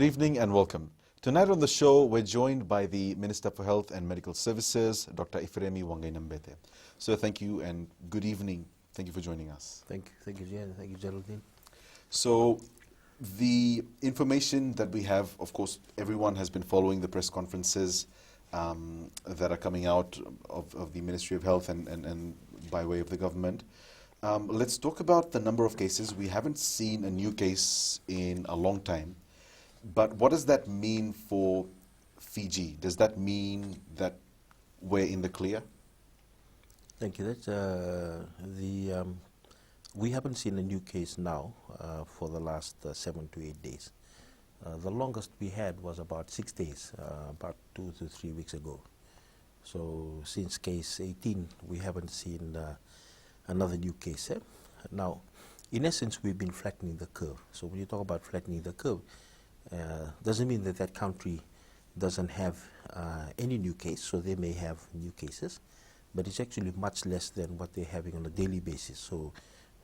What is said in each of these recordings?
evening and welcome. Tonight on the show, we're joined by the Minister for Health and Medical Services, Dr. Ephiremi Wangai-Nambete. Sir, thank you and good evening. Thank you for joining us. Thank you, Jen. Thank you, Geraldine. So, the information that we have, of course, everyone has been following the press conferences that are coming out of the Ministry of Health and by way of the government. Let's talk about the number of cases. We haven't seen a new case in a long time. But what does that mean for Fiji? Does that mean that we're in the clear? Thank you. We haven't seen a new case now for the last 7 to 8 days. The longest we had was about 6 days, about 2 to 3 weeks ago. So since case 18, we haven't seen another new case. Now, in essence, we've been flattening the curve. So when you talk about flattening the curve, doesn't mean that that country doesn't have any new case, so they may have new cases, but it's actually much less than what they're having on a daily basis. So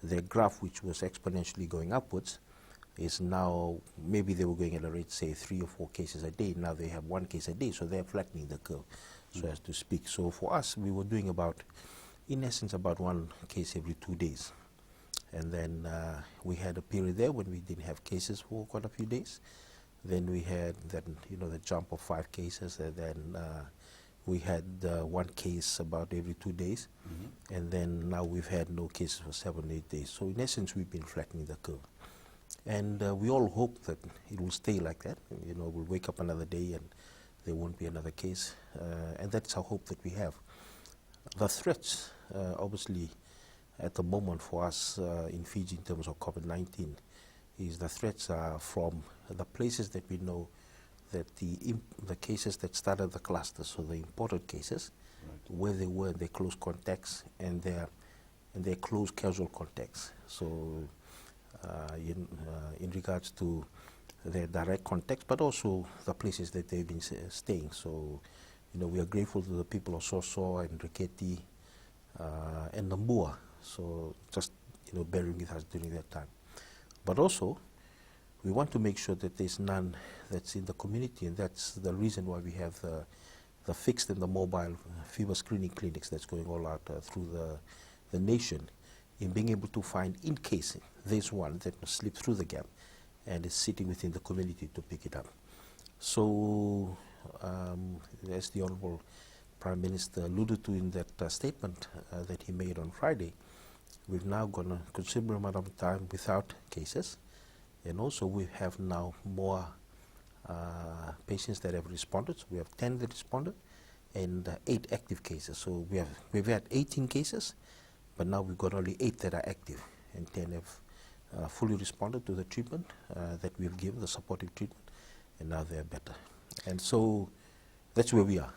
their graph, which was exponentially going upwards, is now, maybe they were going at a rate, say, 3 or 4 cases a day. Now they have 1 case a day, so they're flattening the curve, so as to speak. So for us, we were doing about, in essence, about 1 case every 2 days. And then we had a period there when we didn't have cases for quite a few days. Then we had the jump of 5 cases, and then we had 1 case about every 2 days, and then now we've had no cases for 7 or 8 days. So in essence, we've been flattening the curve, and we all hope that it will stay like that. We'll wake up another day and there won't be another case, and that's our hope that we have. The threats, obviously, at the moment for us in Fiji in terms of COVID-19, is the threats are from the places that we know that the cases that started the cluster, so the imported cases, right, where they were, their close contacts and their close casual contacts. So in regards to their direct contacts, but also the places that they've been staying. So we are grateful to the people of Soso and Riketi and Nambua. So just bearing with us during that time. But also, we want to make sure that there's none that's in the community, and that's the reason why we have the fixed and the mobile fever screening clinics that's going all out through the nation, in being able to find, in case there's one that will slip through the gap and is sitting within the community, to pick it up. So, as the Honorable Prime Minister alluded to in that statement that he made on Friday, we've now gone a considerable amount of time without cases, and also we have now more patients that have responded. So we have 10 that responded and 8 active cases. So we've had 18 cases, but now we've got only 8 that are active, and 10 have fully responded to the treatment that we've given, the supportive treatment, and now they're better. And so that's where we are.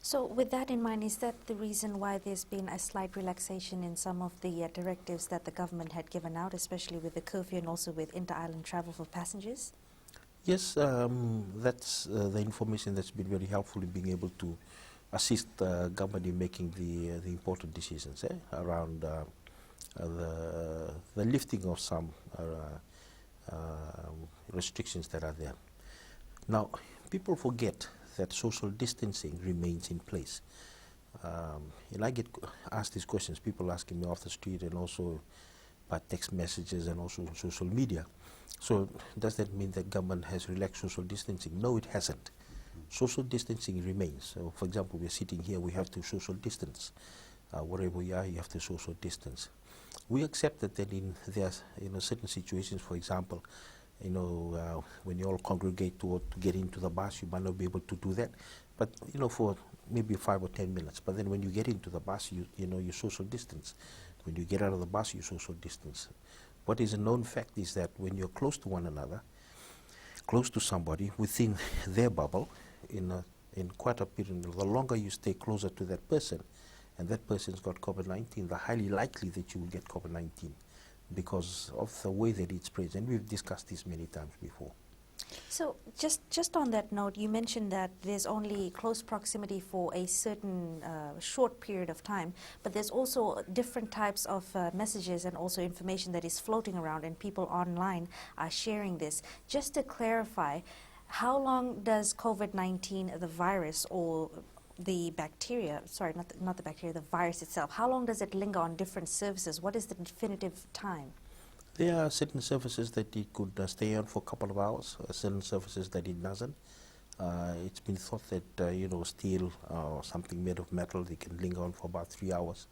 So with that in mind, is that the reason why there's been a slight relaxation in some of the directives that the government had given out, especially with the curfew and also with inter-island travel for passengers? Yes, that's the information that's been very helpful in being able to assist the government in making the important decisions around the lifting of some restrictions that are there. Now, people forget that social distancing remains in place. And I get asked these questions, people asking me off the street and also by text messages and also on social media. So does that mean that government has relaxed social distancing? No, it hasn't. Social distancing remains. So for example, we're sitting here, we have to social distance. Wherever we are, you have to social distance. We accept that there are certain situations, for example, when you all congregate to get into the bus, you might not be able to do that. But, for maybe 5 or 10 minutes. But then when you get into the bus, you social distance. When you get out of the bus, you social distance. What is a known fact is that when you're close to one another, close to somebody within their bubble, in quite a period, the longer you stay closer to that person, and that person's got COVID-19, the highly likely that you will get COVID-19, because of the way that it spreads. And we've discussed this many times before. So just on that note, you mentioned that there's only close proximity for a certain short period of time, but there's also different types of messages and also information that is floating around, and people online are sharing this. Just to clarify, how long does COVID-19, the virus or the bacteria, sorry, not the bacteria, the virus itself, how long does it linger on different surfaces? What is the definitive time? There are certain surfaces that it could stay on for a couple of hours, certain surfaces that it doesn't. It's been thought that, steel or something made of metal, they can linger on for about 3 hours.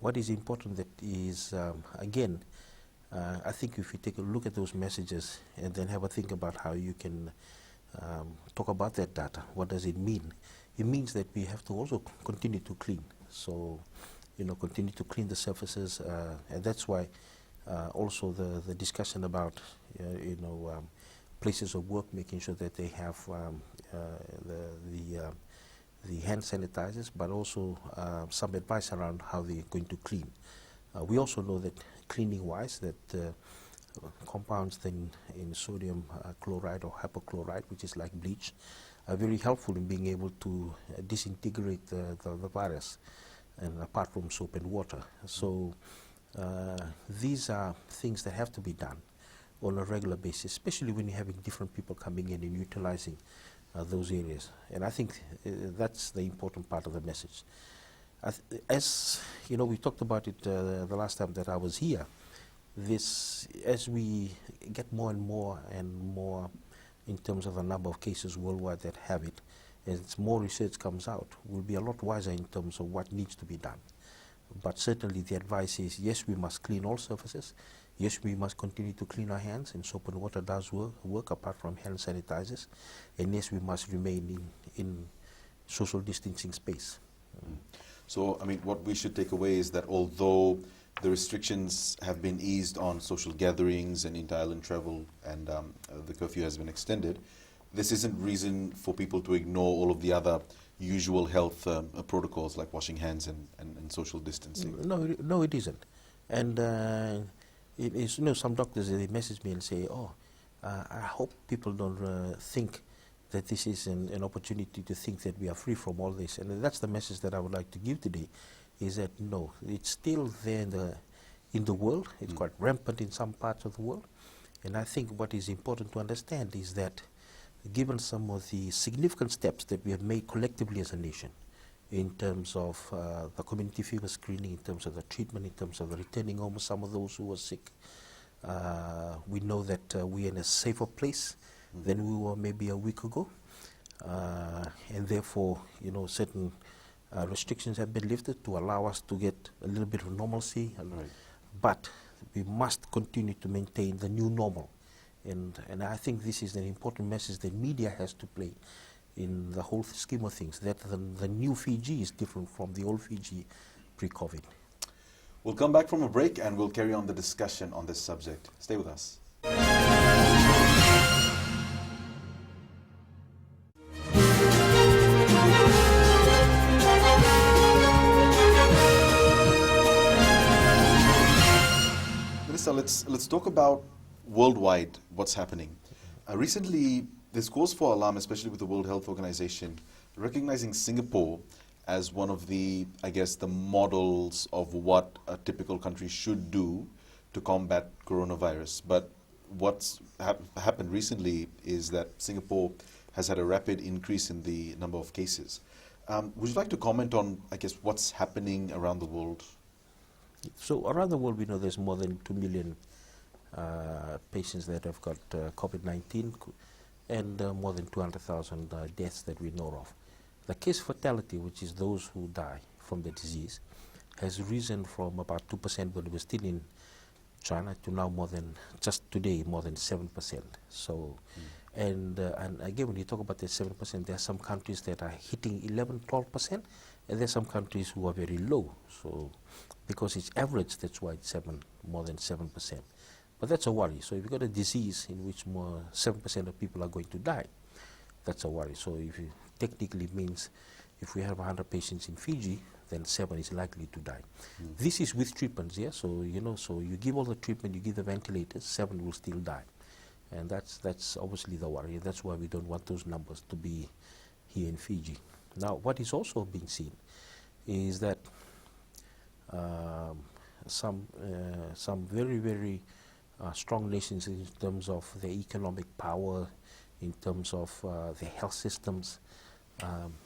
What is important that is, again, I think if you take a look at those messages and then have a think about how you can talk about that data, what does it mean? It means that we have to also continue to clean. So, continue to clean the surfaces, and that's why also the discussion about, places of work, making sure that they have the hand sanitizers, but also some advice around how they're going to clean. We also know that cleaning-wise, that compounds in sodium chloride or hypochlorite, which is like bleach, are very helpful in being able to disintegrate the virus, and apart from soap and water. So these are things that have to be done on a regular basis, especially when you're having different people coming in and utilizing those areas. And I think that's the important part of the message. As we talked about it the last time that I was here, as we get more and more in terms of the number of cases worldwide that have it, as more research comes out, we'll be a lot wiser in terms of what needs to be done. But certainly the advice is, yes, we must clean all surfaces. Yes, we must continue to clean our hands, and soap and water does work apart from hand sanitizers. And yes, we must remain in social distancing space. So, what we should take away is that although the restrictions have been eased on social gatherings and inter-island travel, and the curfew has been extended, this isn't reason for people to ignore all of the other usual health protocols like washing hands and social distancing. No, it isn't. And it is, some doctors, they message me and say, I hope people don't think that this is an opportunity to think that we are free from all this. And that's the message that I would like to give today, is that no, it's still there in the world. It's quite rampant in some parts of the world. And I think what is important to understand is that given some of the significant steps that we have made collectively as a nation, in terms of the community fever screening, in terms of the treatment, in terms of the returning home of some of those who were sick, we know that we are in a safer place than we were maybe a week ago. And therefore, certain restrictions have been lifted to allow us to get a little bit of normalcy. Right. But we must continue to maintain the new normal. And I think this is an important message that media has to play in the whole scheme of things, that the new Fiji is different from the old Fiji pre-COVID. We'll come back from a break and we'll carry on the discussion on this subject. Stay with us. Minister, let's talk about worldwide what's happening. Recently, there's cause for alarm, especially with the World Health Organization, recognizing Singapore as one of the, the models of what a typical country should do to combat coronavirus. But what's happened recently is that Singapore has had a rapid increase in the number of cases. Would you like to comment on, what's happening around the world? So around the world, we know there's more than 2 million patients that have got COVID-19, and more than 200,000 deaths that we know of. The case fatality, which is those who die from the disease, has risen from about 2% when it was still in China to now just today, more than 7%. So, and again, when you talk about the 7%, there are some countries that are hitting 11, 12%, and there are some countries who are very low. So, because it's average, that's why it's more than 7%. But that's a worry. So if you've got a disease in which more 7% of people are going to die, that's a worry. So if it technically means if we have 100 patients in Fiji, then 7 is likely to die. This is with treatments, yeah? So, so you give all the treatment, you give the ventilators, 7 will still die. And that's obviously the worry. That's why we don't want those numbers to be here in Fiji. Now, what is also being seen is that some very, very strong nations in terms of their economic power, in terms of their health systems,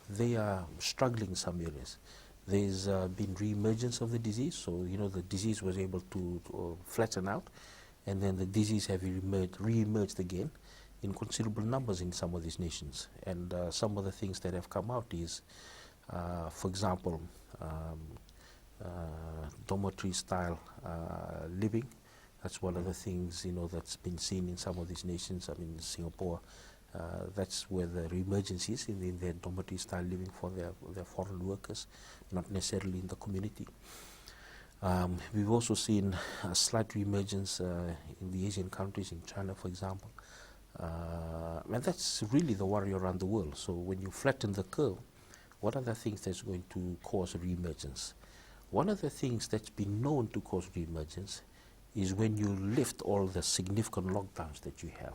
they are struggling in some areas. There's been re-emergence of the disease, so the disease was able to flatten out, and then the disease have re-emerged again in considerable numbers in some of these nations. And some of the things that have come out is, for example, dormitory style living. That's one of the things that's been seen in some of these nations. I mean, Singapore, that's where the re-emergence is in their dormitory style living for their foreign workers, not necessarily in the community. We've also seen a slight re-emergence in the Asian countries, in China, for example. And that's really the worry around the world. So when you flatten the curve, what are the things that's going to cause re-emergence? One of the things that's been known to cause re-emergence is when you lift all the significant lockdowns that you have.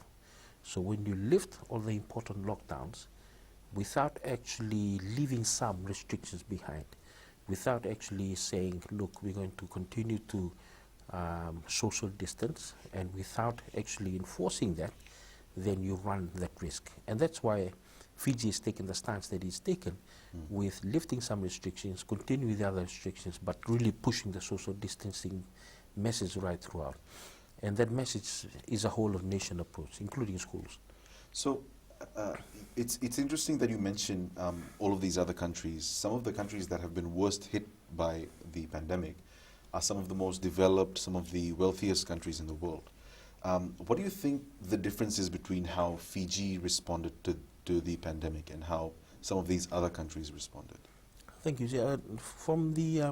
So when you lift all the important lockdowns without actually leaving some restrictions behind, without actually saying, look, we're going to continue to social distance, and without actually enforcing that, then you run that risk. And that's why Fiji has taken the stance that it's taken with lifting some restrictions, continuing with the other restrictions, but really pushing the social distancing message right throughout. And that message is a whole of nation approach, including schools. So it's interesting that you mention all of these other countries. Some of the countries that have been worst hit by the pandemic are some of the most developed, some of the wealthiest countries in the world. What do you think the difference is between how Fiji responded to the pandemic and how some of these other countries responded? Thank you. From the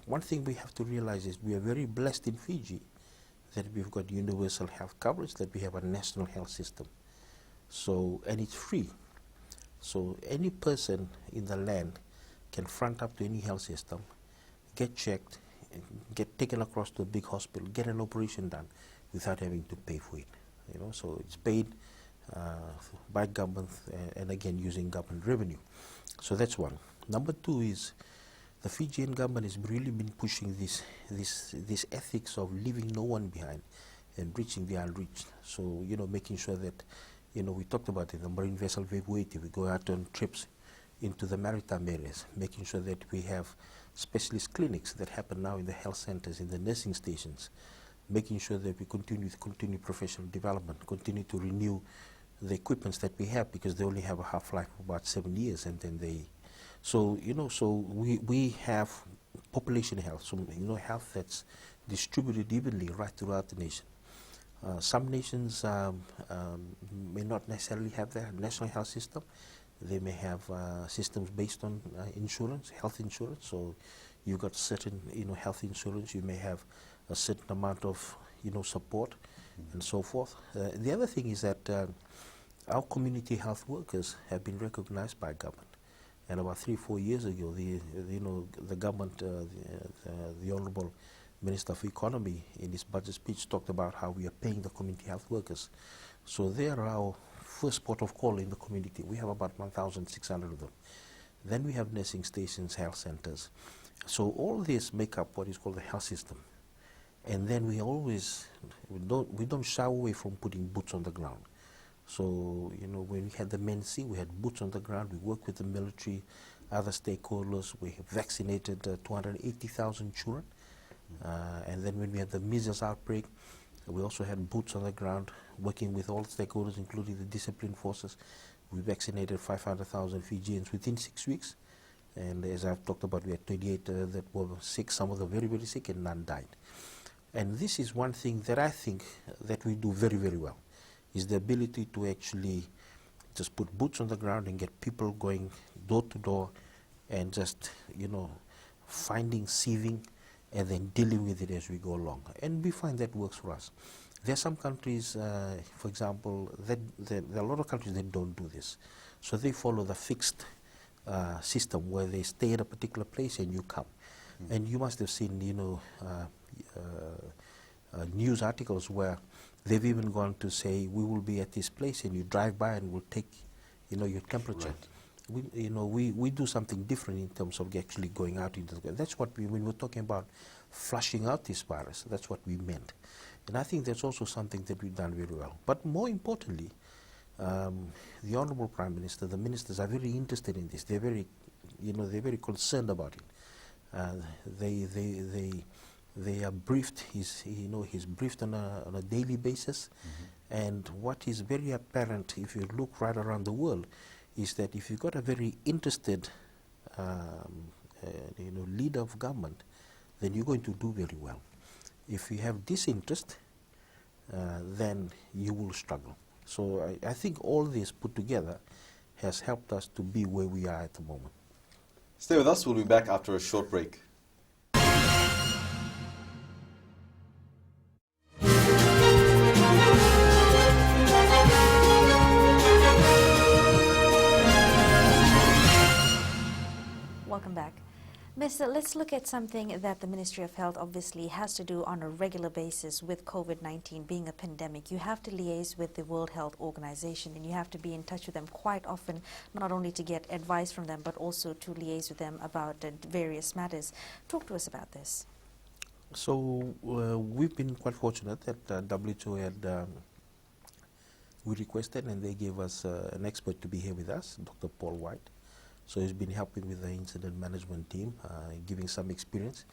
one thing we have to realize is we are very blessed in Fiji that we've got universal health coverage, that we have a national health system. So, and it's free. So any person in the land can front up to any health system, get checked, get taken across to a big hospital, get an operation done without having to pay for it. So it's paid by government and again using government revenue. So that's one. Number two is the Fijian government has really been pushing this ethics of leaving no one behind and reaching the unreached. So making sure that we talked about it, the marine vessel evacuated. We go out on trips into the maritime areas, making sure that we have specialist clinics that happen now in the health centers, in the nursing stations, making sure that we continue professional development, continue to renew the equipments that we have, because they only have a half-life of about 7 years, and then so we have population health, so health that's distributed evenly right throughout the nation. Some nations may not necessarily have their national health system. They may have systems based on insurance, health insurance. So you've got certain health insurance. You may have a certain amount of support and so forth. The other thing is that our community health workers have been recognized by government. And about 3-4 years ago, the government, the Honourable Minister of Economy, in his budget speech, talked about how we are paying the community health workers. So they are our first port of call in the community. We have about 1,600 of them. Then we have nursing stations, health centers. So all this make up what is called the health system. And then we don't shy away from putting boots on the ground. So, when we had the MNC, we had boots on the ground. We worked with the military, other stakeholders. We have vaccinated 280,000 children. And then when we had the measles outbreak, we also had boots on the ground, working with all stakeholders, including the discipline forces. We vaccinated 500,000 Fijians within 6 weeks. And as I've talked about, we had 28 that were sick, some of them very, very sick, and none died. And this is one thing that I think that we do very, very well, is the ability to actually just put boots on the ground and get people going door to door and just, finding, sieving, and then dealing with it as we go along. And we find that works for us. There are some countries, for example, there are a lot of countries that don't do this. So they follow the fixed system where they stay at a particular place and you come. And you must have seen, news articles where they've even gone to say, we will be at this place, and you drive by and we'll take, your temperature. Right. We do something different in terms of actually going out into the. That's what when we're talking about flushing out this virus, that's what we meant. And I think that's also something that we've done very well. But more importantly, the Honorable Prime Minister, the ministers are very interested in this. They're very, they're very concerned about it. They are briefed. He's briefed on a daily basis. Mm-hmm. And what is very apparent, if you look right around the world, is that if you've got a very interested, leader of government, then you're going to do very well. If you have disinterest, then you will struggle. So I think all this put together has helped us to be where we are at the moment. Stay with us. We'll be back after a short break. Welcome back. Mister, let's look at something that the Ministry of Health obviously has to do on a regular basis with COVID-19 being a pandemic. You have to liaise with the World Health Organization, and you have to be in touch with them quite often, not only to get advice from them, but also to liaise with them about various matters. Talk to us about this. So we've been quite fortunate that WHO had, we requested, and they gave us an expert to be here with us, Dr. Paul White. So he's been helping with the incident management team, giving some experience.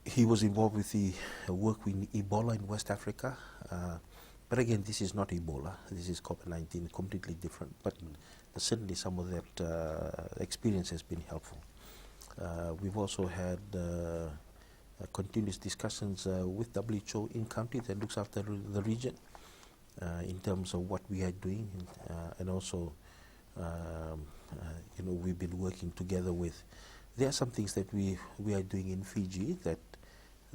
He was involved with the work with Ebola in West Africa. But again, this is not Ebola. This is COVID-19, completely different. But certainly some of that experience has been helpful. We've also had continuous discussions with WHO in country that looks after the region in terms of what we are doing, and also we've been working together with. There are some things that we are doing in Fiji that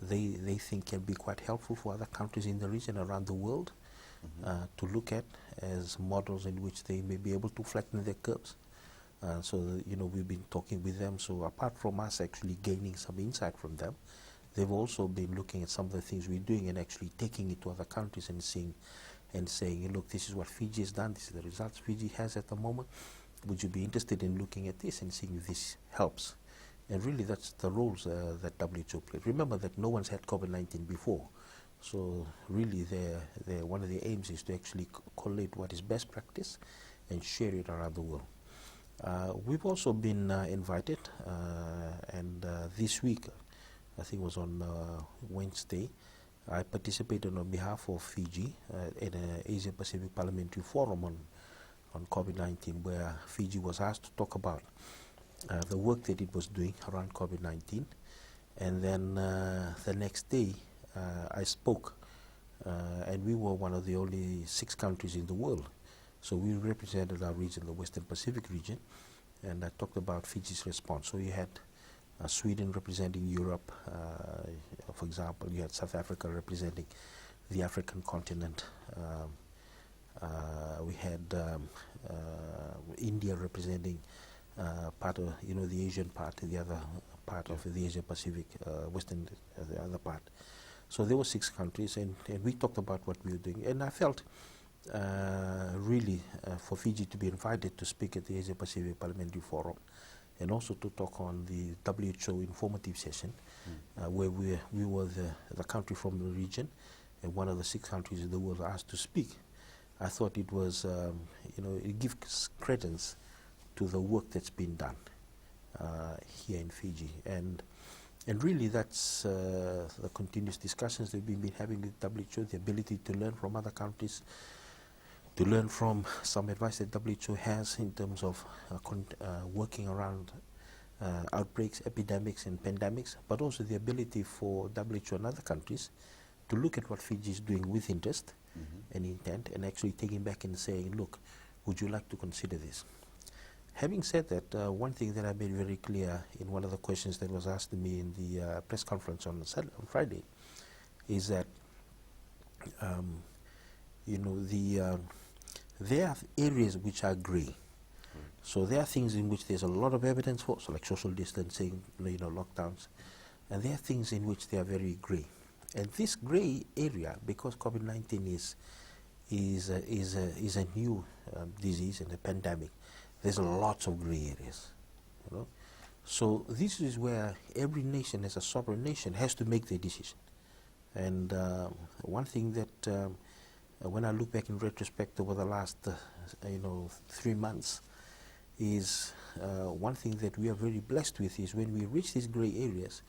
they think can be quite helpful for other countries in the region around the world to look at as models in which they may be able to flatten their curves. So we've been talking with them. So apart from us actually gaining some insight from them, they've also been looking at some of the things we're doing and actually taking it to other countries and seeing and saying, look, this is what Fiji has done, this is the results Fiji has at the moment. Would you be interested in looking at this and seeing if this helps? And really that's the roles that WHO played. Remember that no one's had COVID-19 before. So really one of the aims is to actually collate what is best practice and share it around the world. We've also been invited, and this week, I think it was on Wednesday, I participated on behalf of Fiji in an Asia Pacific Parliamentary Forum on COVID-19, where Fiji was asked to talk about the work that it was doing around COVID-19. And then the next day, I spoke, and we were one of the only 6 countries in the world. So we represented our region, the Western Pacific region, and I talked about Fiji's response. So you had Sweden representing Europe, for example. You had South Africa representing the African continent. We had India representing part of the Asian part, the other part of the Asia Pacific, Western, the other part. So there were 6 countries, and we talked about what we were doing. And I felt really for Fiji to be invited to speak at the Asia Pacific Parliamentary Forum, and also to talk on the WHO informative session, where we were the country from the region, and one of the 6 countries in the world asked to speak. I thought it was, it gives credence to the work that's been done here in Fiji. And really that's the continuous discussions that we've been having with WHO, the ability to learn from other countries, to learn from some advice that WHO has in terms of working around outbreaks, epidemics and pandemics, but also the ability for WHO and other countries to look at what Fiji is doing with interest and intent, and actually taking back and saying, look, would you like to consider this? Having said that, one thing that I made very clear in one of the questions that was asked to me in the press conference on Friday is that there are areas which are grey. So there are things in which there's a lot of evidence for, so like social distancing, lockdowns, and there are things in which they are very grey. And this grey area, because COVID-19 is a new disease and a pandemic, there's lots of grey areas, you know. So this is where every nation, as a sovereign nation, has to make their decision. And one thing that when I look back in retrospect over the last 3 months, is one thing that we are very blessed with is when we reach these grey areas,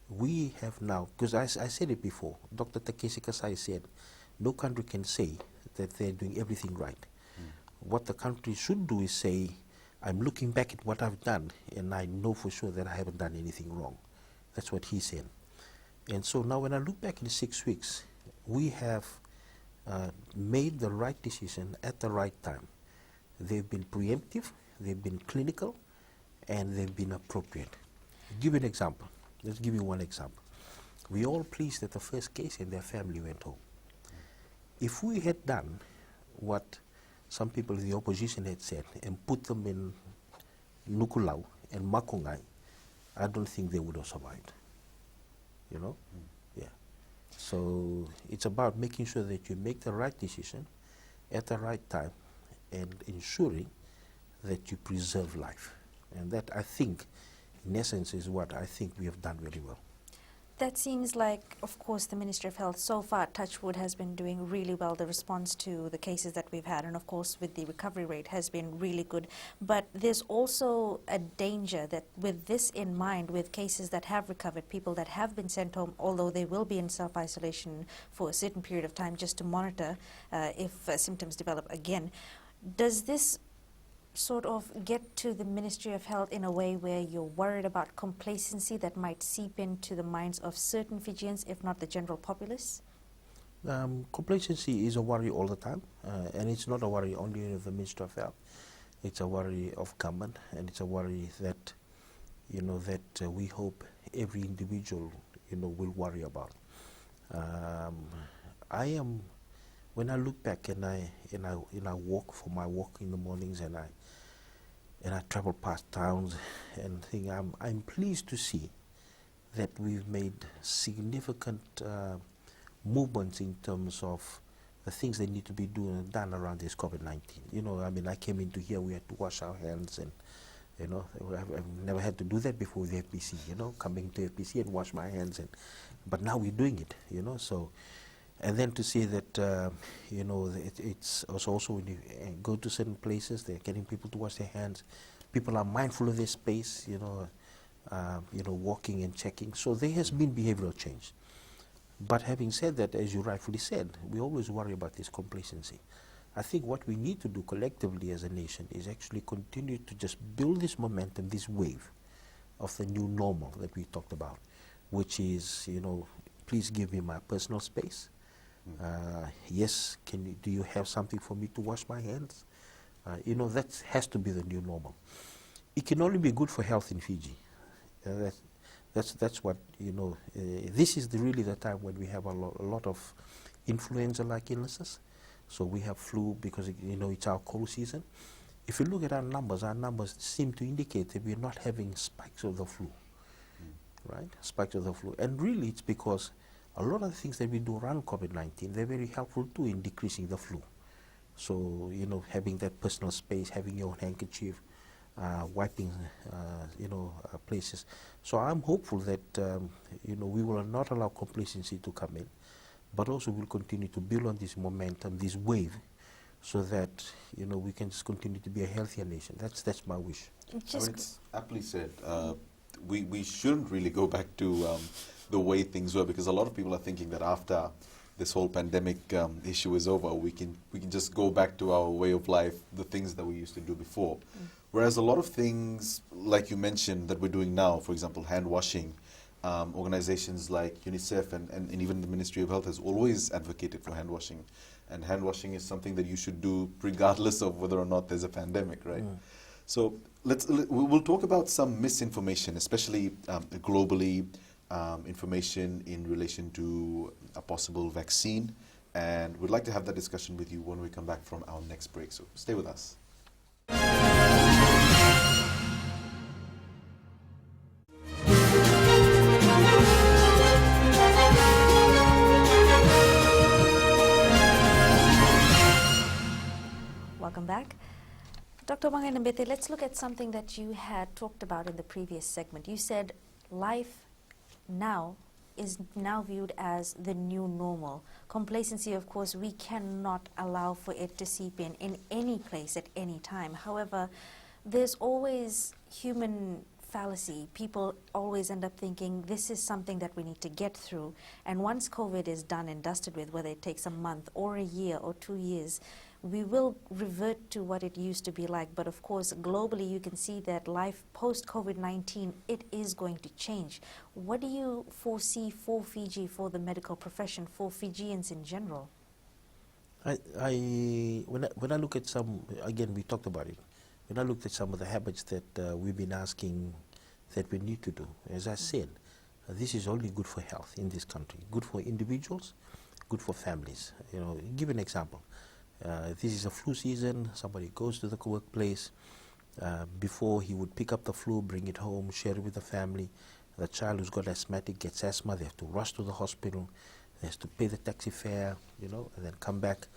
we have now, because I said it before, Dr. Takeshi Kasai said, no country can say that they're doing everything right. What the country should do is say, I'm looking back at what I've done, and I know for sure that I haven't done anything wrong. That's what he said. And so now when I look back in 6 weeks, we have made the right decision at the right time. They've been preemptive, they've been clinical, and they've been appropriate. I'll give you an example. Let's give you one example. We're all pleased that the first case and their family went home. If we had done what some people in the opposition had said and put them in Nukulau and Makungai, I don't think they would have survived. You know? Yeah. So it's about making sure that you make the right decision at the right time and ensuring that you preserve life. And that, I think, in essence, is what I think we have done very well. That seems like, of course, the Ministry of Health so far, Touchwood, has been doing really well. The response to the cases that we've had, and of course with the recovery rate, has been really good. But there's also a danger that with this in mind, with cases that have recovered, people that have been sent home, although they will be in self-isolation for a certain period of time just to monitor if symptoms develop again, does this sort of get to the Ministry of Health in a way where you're worried about complacency that might seep into the minds of certain Fijians, if not the general populace? Complacency is a worry all the time, and it's not a worry only of the Ministry of Health. It's a worry of government, and it's a worry that, we hope every individual, will worry about. When I look back and I walk for my walk in the mornings, and I travel past towns and think, I'm pleased to see that we've made significant movements in terms of the things that need to be done around this COVID-19. I came into here, we had to wash our hands, and I've never had to do that before the FPC. Coming to FPC and wash my hands, but now we're doing it. So. And then to see that, it's also when you go to certain places, they're getting people to wash their hands. People are mindful of their space, walking and checking. So there has been behavioral change. But having said that, as you rightfully said, we always worry about this complacency. I think what we need to do collectively as a nation is actually continue to just build this momentum, this wave of the new normal that we talked about, which is, please give me my personal space. Yes, do you have something for me to wash my hands? That has to be the new normal. It can only be good for health in Fiji. That's what, this is really the time when we have a lot of influenza-like illnesses. So we have flu because, it's our cold season. If you look at our numbers seem to indicate that we're not having spikes of the flu, right? Spikes of the flu. And really it's because a lot of the things that we do around COVID-19, they're very helpful too in decreasing the flu. So, having that personal space, having your own handkerchief, wiping, places. So I'm hopeful that, we will not allow complacency to come in, but also we'll continue to build on this momentum, this wave, so that, we can just continue to be a healthier nation. That's my wish. It's aptly said. We shouldn't really go back to the way things were, because a lot of people are thinking that after this whole pandemic issue is over, we can just go back to our way of life, the things that we used to do before. Whereas a lot of things, like you mentioned, that we're doing now, for example, hand washing, organizations like UNICEF and even the Ministry of Health has always advocated for hand washing. And hand washing is something that you should do regardless of whether or not there's a pandemic, right? So we'll talk about some misinformation, especially globally, information in relation to a possible vaccine, and we'd like to have that discussion with you when we come back from our next break, so stay with us. Lobanga Nambete, let's look at something that you had talked about in the previous segment. You said life now is now viewed as the new normal. Complacency, of course, we cannot allow for it to seep in any place at any time. However, there's always human fallacy. People always end up thinking this is something that we need to get through. And once COVID is done and dusted with, whether it takes a month or a year or 2 years, we will revert to what it used to be like. But of course, globally, you can see that life post-COVID-19, it is going to change. What do you foresee for Fiji, for the medical profession, for Fijians in general? When I look at some, again, we talked about it. When I looked at some of the habits that we've been asking that we need to do, as I said, this is only good for health in this country, good for individuals, good for families. You know, give an example. This is a flu season, somebody goes to the workplace, before he would pick up the flu, bring it home, share it with the family. The child who's got asthmatic gets asthma, they have to rush to the hospital, they have to pay the taxi fare, you know, and then come back.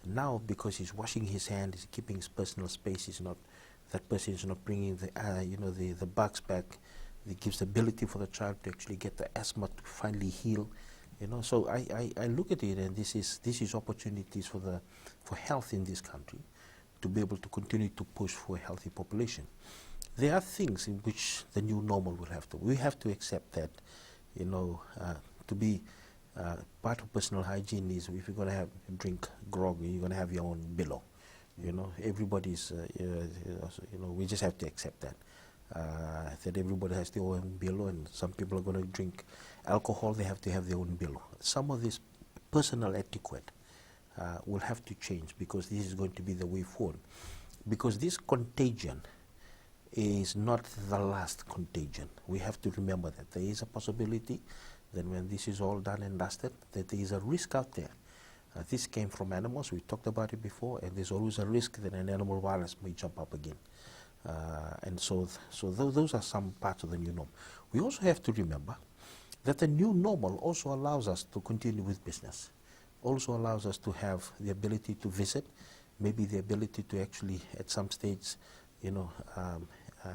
Now, because he's washing his hand, he's keeping his personal space, he's not, that person is not bringing the, the bugs back. It gives the ability for the child to actually get the asthma to finally heal. You know, so I look at it, and this is opportunities for health in this country, to be able to continue to push for a healthy population. There are things in which the new normal will have to. We have to accept that, you know, to be part of personal hygiene is if you're going to drink grog, you're going to have your own billow. You know, everybody's, you know, we just have to accept that. That everybody has their own billow, and some people are going to drink alcohol, they have to have their own billow. Some of this personal etiquette will have to change, because this is going to be the way forward. Because this contagion is not the last contagion. We have to remember that there is a possibility that when this is all done and dusted, that there is a risk out there. This came from animals, we talked about it before, and there's always a risk that an animal virus may jump up again. And so those are some parts of the new norm. We also have to remember that the new normal also allows us to continue with business, also allows us to have the ability to visit, maybe the ability to actually at some stage, you know,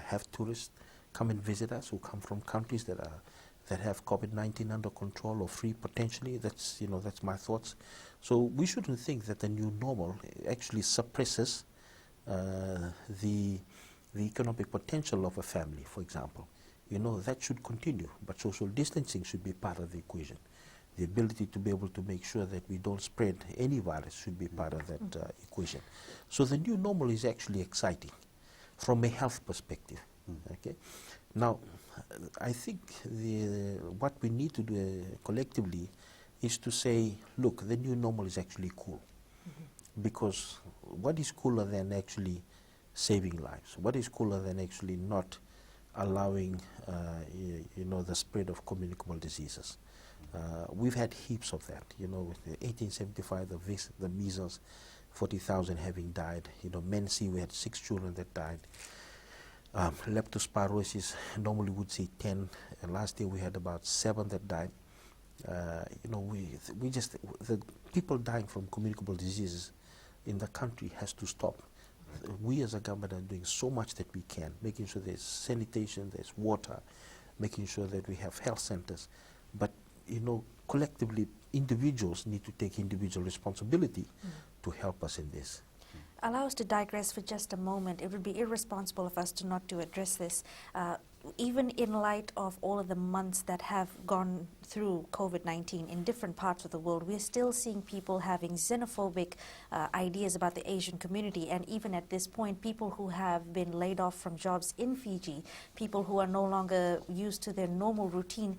have tourists come and visit us who come from countries that have COVID-19 under control or free potentially. That's, you know, that's my thoughts. So we shouldn't think that the new normal actually suppresses the economic potential of a family, for example. You know, that should continue, but social distancing should be part of the equation. The ability to be able to make sure that we don't spread any virus should be part of that equation. So the new normal is actually exciting from a health perspective. Okay. Now, I think what we need to do collectively is to say, look, the new normal is actually cool. Because what is cooler than actually saving lives? What is cooler than actually not allowing you know, the spread of communicable diseases? We've had heaps of that. You know, 1875, the measles, 40,000 having died. You know, Mense, we had 6 children that died. Leptospirosis, normally would say 10, and last year we had about 7 that died. You know, the people dying from communicable diseases in the country has to stop. We as a government are doing so much that we can, making sure there's sanitation, there's water, making sure that we have health centers. But, you know, collectively, individuals need to take individual responsibility to help us in this. Allow us to digress for just a moment. It would be irresponsible of us to not to address this. Even in light of all of the months that have gone through COVID-19 in different parts of the world, we're still seeing people having xenophobic ideas about the Asian community. And even at this point, people who have been laid off from jobs in Fiji, people who are no longer used to their normal routine,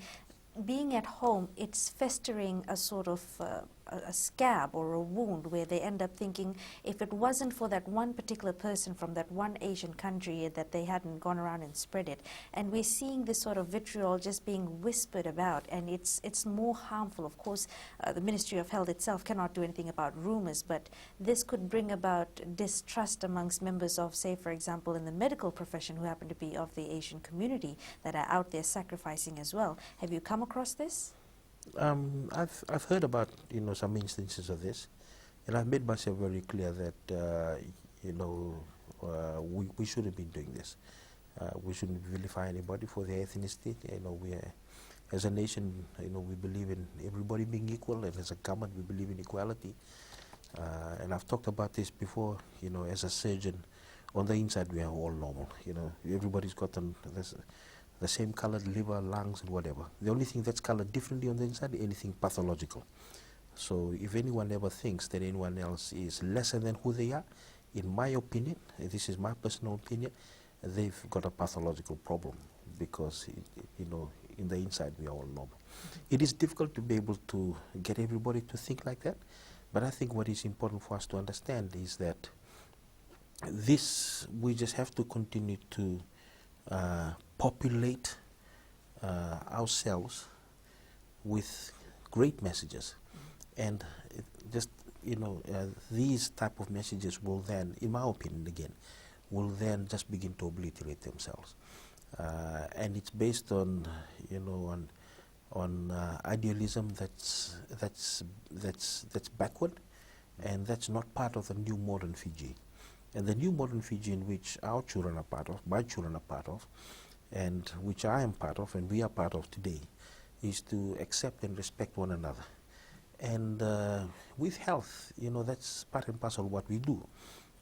being at home, it's festering a sort of a scab or a wound where they end up thinking, if it wasn't for that one particular person from that one Asian country, that they hadn't gone around and spread it. And we're seeing this sort of vitriol just being whispered about, and it's more harmful. Of course, the Ministry of Health itself cannot do anything about rumors, but this could bring about distrust amongst members of, say, for example, in the medical profession who happen to be of the Asian community that are out there sacrificing as well. Have you come across this? I've heard about, you know, some instances of this, and I've made myself very clear that you know, We shouldn't be doing this. We shouldn't vilify anybody for their ethnicity. We are, as a nation, we believe in everybody being equal, and as a government, we believe in equality. And I've talked about this before. As a surgeon, on the inside we are all normal. Everybody's got the same colored liver, lungs, and whatever. The only thing that's colored differently on the inside, anything pathological. So if anyone ever thinks that anyone else is lesser than who they are, in my opinion, this is my personal opinion, they've got a pathological problem, because in the inside we are all normal. It is difficult to be able to get everybody to think like that, but I think what is important for us to understand is that we just have to continue to populate ourselves with great messages, and these type of messages will then, in my opinion again, will then just begin to obliterate themselves, and it's based on idealism that's backward, and that's not part of the new modern Fiji. And the new modern Fiji, in which our children are part of, my children are part of, and which I am part of, and we are part of today, is to accept and respect one another. And with health, that's part and parcel of what we do.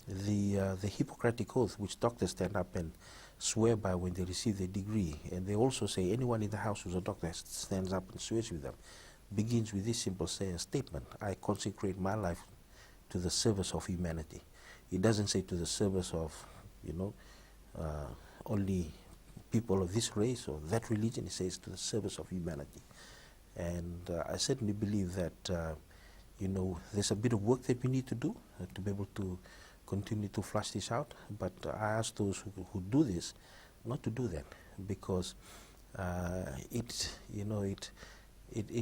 The Hippocratic Oath, which doctors stand up and swear by when they receive their degree, and they also say anyone in the house who's a doctor stands up and swears with them, begins with this simple statement: I consecrate my life to the service of humanity. It doesn't say to the service of, only people of this race or that religion. It says to the service of humanity. And I certainly believe that, there's a bit of work that we need to do to be able to continue to flush this out. But I ask those who do this not to do that, because it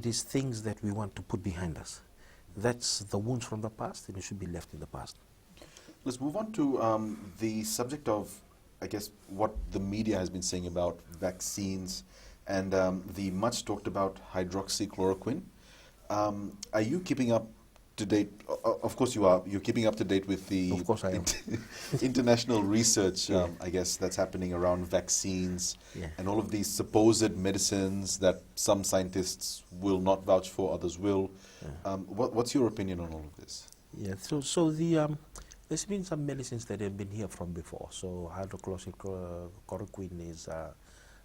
is things that we want to put behind us. That's the wounds from the past, and it should be left in the past. Let's move on to the subject of, I guess, what the media has been saying about vaccines and the much talked about hydroxychloroquine. Are you keeping up to date? Of course you are. You're keeping up to date with the Of course I am. international research, Yeah. I guess, that's happening around vaccines, Yeah. and all of these supposed medicines that some scientists will not vouch for, others will. Yeah. What's your opinion on all of this? Yeah, so there's been some medicines that have been here from before. So hydroxychloroquine is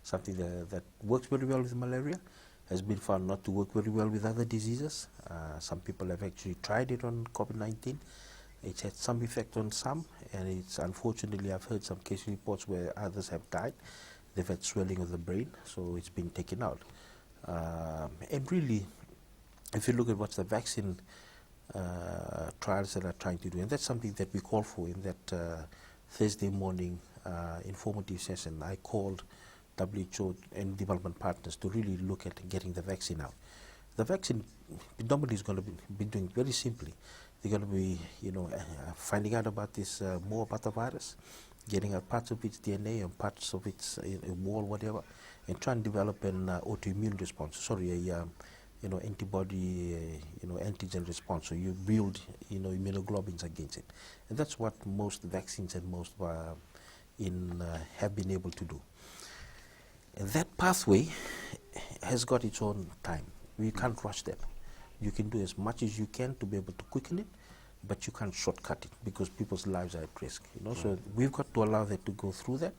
something that works very well with malaria, has been found not to work very well with other diseases. Some people have actually tried it on COVID-19. It's had some effect on some, and it's unfortunately, I've heard some case reports where others have died. They've had swelling of the brain, so it's been taken out. And really, if you look at what's the vaccine trials that are trying to do, and that's something that we call for in that Thursday morning informative session. I called WHO and development partners to really look at getting the vaccine out. The vaccine predominantly is going to be doing very simply. They're going to be, finding out about this more about the virus, getting out parts of its DNA and parts of its wall, whatever, and try and develop an autoimmune response. Antibody, antigen response. So you build, immunoglobulins against it, and that's what most vaccines and most have been able to do. And that pathway has got its own time. We can't rush that. You can do as much as you can to be able to quicken it, but you can't shortcut it because people's lives are at risk. So we've got to allow that to go through that,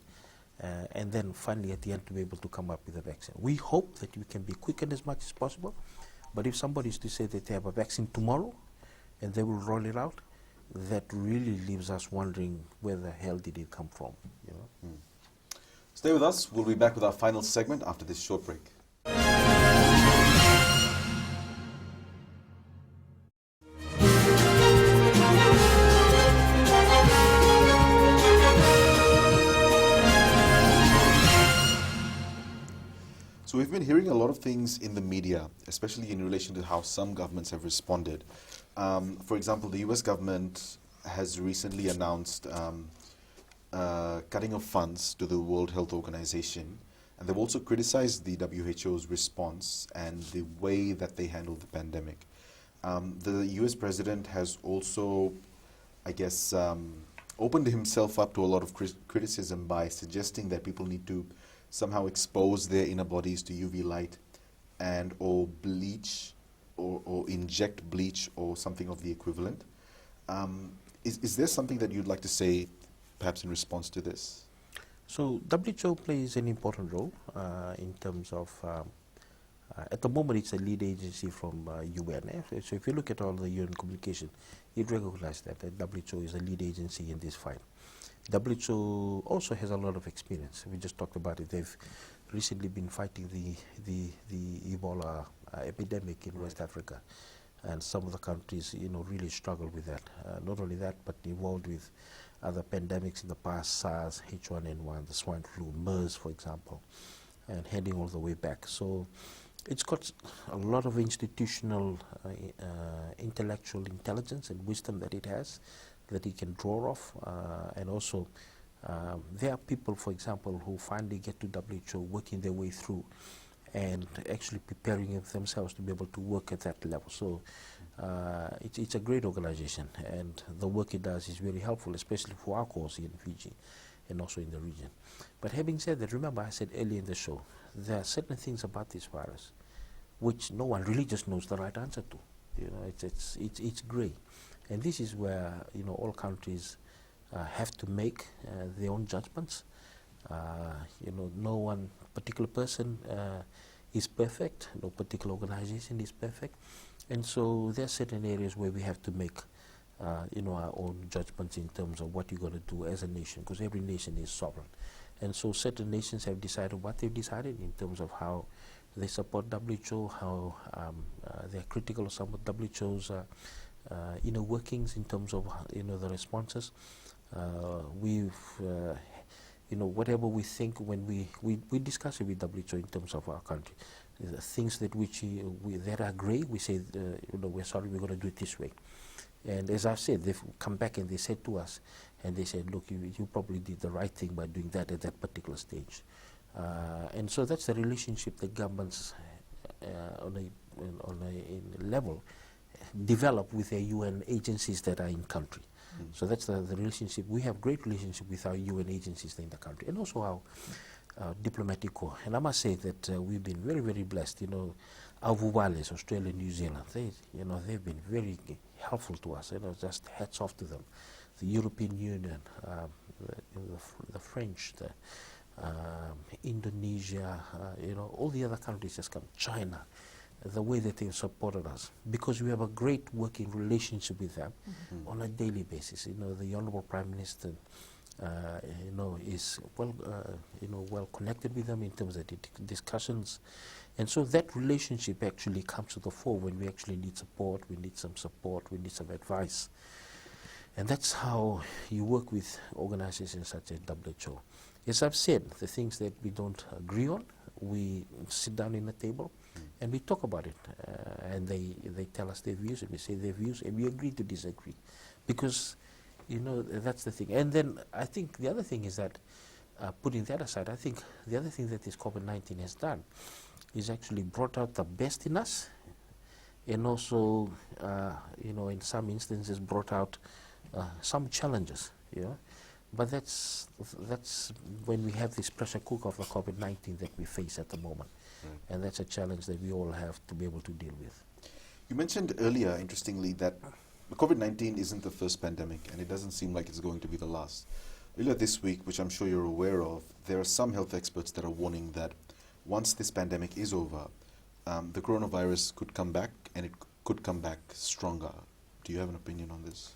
and then finally at the end to be able to come up with a vaccine. We hope that we can be quickened as much as possible, but if somebody is to say that they have a vaccine tomorrow and they will roll it out, that really leaves us wondering where the hell did it come from. Stay with us. We'll be back with our final segment after this short break. So we've been hearing a lot of things in the media, especially in relation to how some governments have responded. For example, the US government has recently announced cutting of funds to the World Health Organization, and they've also criticized the WHO's response and the way that they handled the pandemic. The US president has also, I guess, opened himself up to a lot of criticism by suggesting that people need to somehow expose their inner bodies to UV light and or bleach or inject bleach or something of the equivalent. Is there something that you'd like to say perhaps in response to this? So WHO plays an important role in terms of, at the moment it's a lead agency from UN. So if you look at all the UN communication, it recognizes that WHO is a lead agency in this fight. WHO also has a lot of experience. We just talked about it. They've recently been fighting the Ebola epidemic in West Africa, and some of the countries, really struggle with that. Not only that, but involved with other pandemics in the past, SARS, H1N1, the swine flu, MERS, for example, and heading all the way back. So it's got a lot of institutional, intellectual intelligence and wisdom that it has, that it can draw off, and also there are people, for example, who finally get to WHO working their way through and actually preparing themselves to be able to work at that level. So it's a great organization, and the work it does is very helpful, especially for our cause in Fiji and also in the region. But having said that, remember I said earlier in the show, there are certain things about this virus which no one really just knows the right answer to. It's grey. And this is where, all countries have to make their own judgments. No one particular person is perfect, no particular organization is perfect. And so there are certain areas where we have to make our own judgments in terms of what you're going to do as a nation, because every nation is sovereign. And so certain nations have decided what they've decided in terms of how they support WHO, how they're critical of some of WHO's inner workings in terms of the responses. Whatever we think when we discuss it with WHO in terms of our country, the things that that are grey, we say, we're sorry, we're going to do it this way. And as I've said, they've come back and they said to us, and they said, look, you probably did the right thing by doing that at that particular stage. And so that's the relationship that governments on a level develop with their UN agencies that are in country. So that's the relationship. We have great relationship with our UN agencies in the country, and also our diplomatic corps. And I must say that we've been very, very blessed. Our Vuvales, Australia and New Zealand, they've been very helpful to us. Just hats off to them. The European Union, the French, Indonesia, all the other countries just come. China, the way that they've supported us, because we have a great working relationship with them on a daily basis. The Honorable Prime Minister, is well connected with them in terms of the discussions, and so that relationship actually comes to the fore when we actually need support. We need some support. We need some advice, and that's how you work with organizations such as WHO. As I've said, the things that we don't agree on, we sit down in the table and we talk about it, and they tell us their views, and we say their views, and we agree to disagree, because that's the thing. And then I think the other thing is that, putting that aside, I think the other thing that this COVID-19 has done is actually brought out the best in us, and also in some instances brought out some challenges. But that's when we have this pressure cooker of the COVID-19 that we face at the moment. And that's a challenge that we all have to be able to deal with. You mentioned earlier, interestingly, that the COVID-19 isn't the first pandemic, and it doesn't seem like it's going to be the last. Earlier this week, which I'm sure you're aware of, there are some health experts that are warning that once this pandemic is over, the coronavirus could come back, and it could come back stronger. Do you have an opinion on this?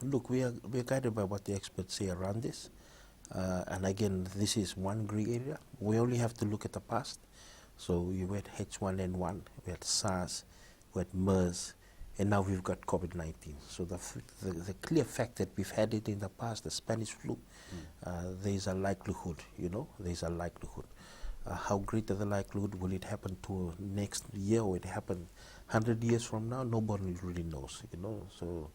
Look, we are guided by what the experts say around this. And again, this is one grey area. We only have to look at the past. So we had H1N1, we had SARS, we had MERS, and now we've got COVID-19. So the clear fact that we've had it in the past, the Spanish flu, there's a likelihood, there's a likelihood. How great is the likelihood? Will it happen to next year, or will it happen 100 years from now? Nobody really knows, So,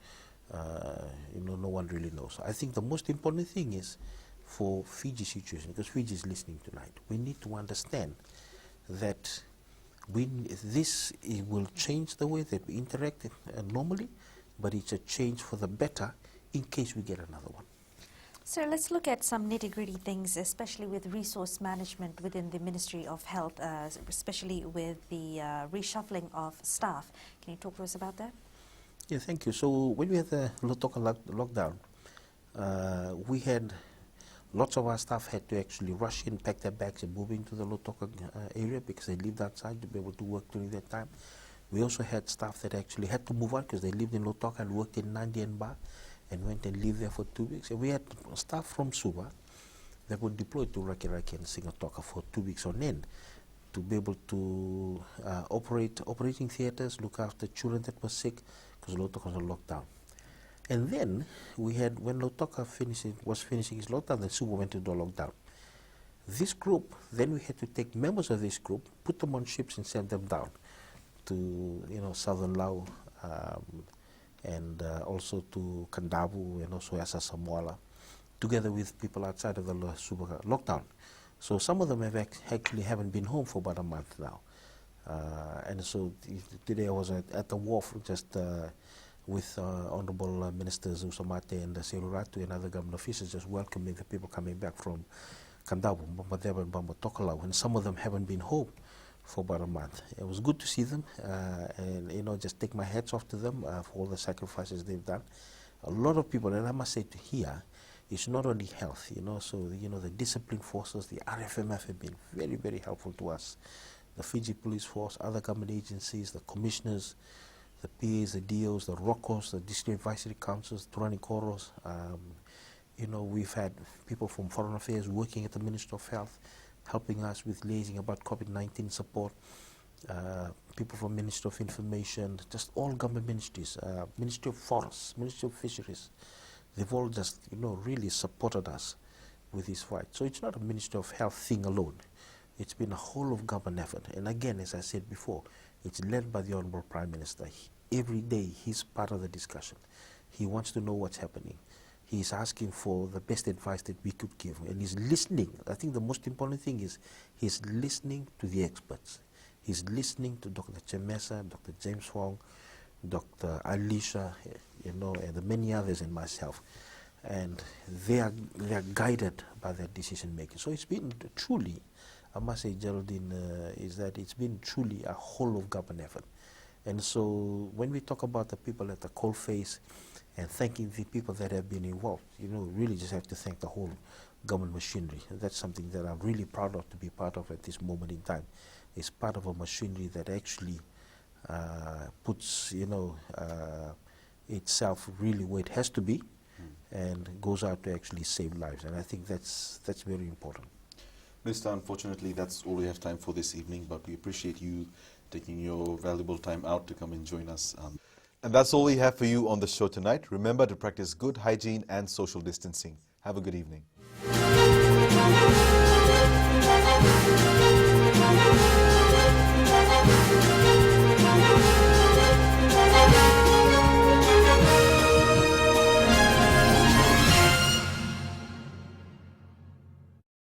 no one really knows. I think the most important thing is, for Fiji situation, because Fiji is listening tonight, we need to understand that it will change the way that we interact normally, but it's a change for the better in case we get another one. So let's look at some nitty-gritty things, especially with resource management within the Ministry of Health, especially with the reshuffling of staff. Can you talk to us about that? Yeah, thank you. So when we had the Lautoka lockdown, we had lots of our staff had to actually rush in, pack their bags and move into the Lautoka area because they lived outside to be able to work during that time. We also had staff that actually had to move out because they lived in Lautoka and worked in Nandi and Ba and went and lived there for 2 weeks. And we had staff from Suva that were deployed to Rakiraki and Sigatoka for 2 weeks on end to be able to operate operating theatres, look after children that were sick because Lautoka was on lockdown. And then we had, when Lautoka was finishing his lockdown, then Suva went into lockdown. This group, then we had to take members of this group, put them on ships and send them down to southern Lao and also to Kandavu and also Asa Samoala, together with people outside of the Suva lockdown. So some of them have actually haven't been home for about a month now. And so today I was at the wharf just with Honourable Ministers Usamate and Seruratu and other government officials just welcoming the people coming back from Kandavu, Bambadeva and Bambatokalau, and some of them haven't been home for about a month. It was good to see them and just take my hats off to them for all the sacrifices they've done. A lot of people, and I must say to here, it's not only health, so the discipline forces, the RFMF have been very, very helpful to us. The Fiji Police Force, other government agencies, the commissioners, the PAs, the DOs, the ROCOs, the district advisory councils, Turani Koros. We've had people from Foreign Affairs working at the Ministry of Health, helping us with liaising about COVID-19 support, people from Ministry of Information, just all government ministries, Ministry of Forests, Ministry of Fisheries. They've all just, really supported us with this fight. So it's not a Ministry of Health thing alone. It's been a whole of government effort. And again, as I said before, it's led by the Honourable Prime Minister. Every day he's part of the discussion. He wants to know what's happening. He's asking for the best advice that we could give. And he's listening. I think the most important thing is he's listening to the experts. He's listening to Dr. Chemesa, Dr. James Wong, Dr. Alicia, and the many others and myself. And they are guided by their decision making. So it's been truly, I must say, Geraldine, is that it's been truly a whole of government effort. And so when we talk about the people at the coalface and thanking the people that have been involved, really just have to thank the whole government machinery. That's something that I'm really proud of to be part of at this moment in time. It's part of a machinery that actually puts, itself really where it has to be and goes out to actually save lives. And I think that's very important. Minister, unfortunately, that's all we have time for this evening, but we appreciate you taking your valuable time out to come and join us. And that's all we have for you on the show tonight. Remember to practice good hygiene and social distancing. Have a good evening.